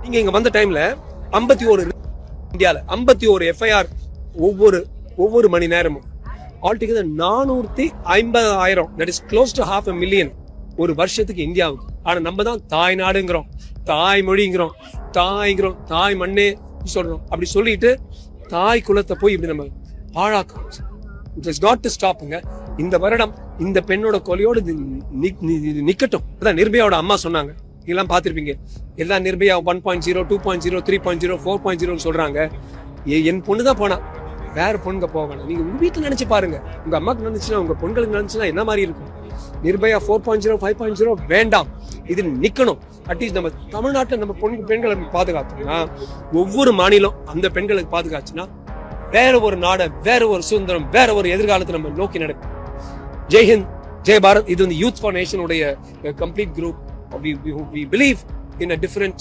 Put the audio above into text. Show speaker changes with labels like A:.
A: நீங்க இங்க வந்த டைம்ல 51 இந்தியால 51 எஃப்ஐஆர் ஒவ்வொரு மணி நேரமும் altogether 450,000, that is close to 500,000 ஒரு வருஷத்துக்கு இந்தியாவுக்கு. ஆனா நம்ம தான் தாய் நாடுங்கிறோம், தாய் மொழிங்கிறோம், தாய் மண்ணே சொல்றோம். அப்படி சொல்லிட்டு தாய் குலத்தை போய் இப்படி நம்ம பாழாக்குறோம். இட் இஸ் நாட் டு ஸ்டாப்புங்க. இந்த வருடம் இந்த பெண்ணோட கொலையோடு நிக்கட்டும். அதான் நிர்பயாவோட அம்மா சொன்னாங்க, இதெல்லாம் பார்த்திருப்பீங்க. எல்லாம் நிர்பயா 1.0, 2.0, 3.0, 4.0 சொல்றாங்க. என் பொண்ணு தான் போனா, வேற பொண்ணுங்க போக வேணாம். நீங்க உங்க வீட்டுல நினைச்சு பாருங்க, உங்க அம்மாக்கு நினைச்சுன்னா, உங்க பொண்களுக்கு நினைச்சுன்னா என்ன மாதிரி இருக்கும்? நிர்பயா 4.0, 5.0 வேண்டாம், இது நிக்கணும். அட்லீஸ்ட் நம்ம தமிழ்நாட்டில் நம்ம பெண்களை பாதுகாத்தோம்னா, ஒவ்வொரு மாநிலம் அந்த பெண்களுக்கு பாதுகாச்சுன்னா வேற ஒரு நாடு, வேற ஒரு சுதந்திரம், வேற ஒரு எதிர்காலத்தை நம்ம நோக்கி நடக்கும். ஜெய் ஹிந்த், ஜெய் பாரத். இது வந்து யூத் ஃபார் நேஷன் உடைய complete group. We believe in a different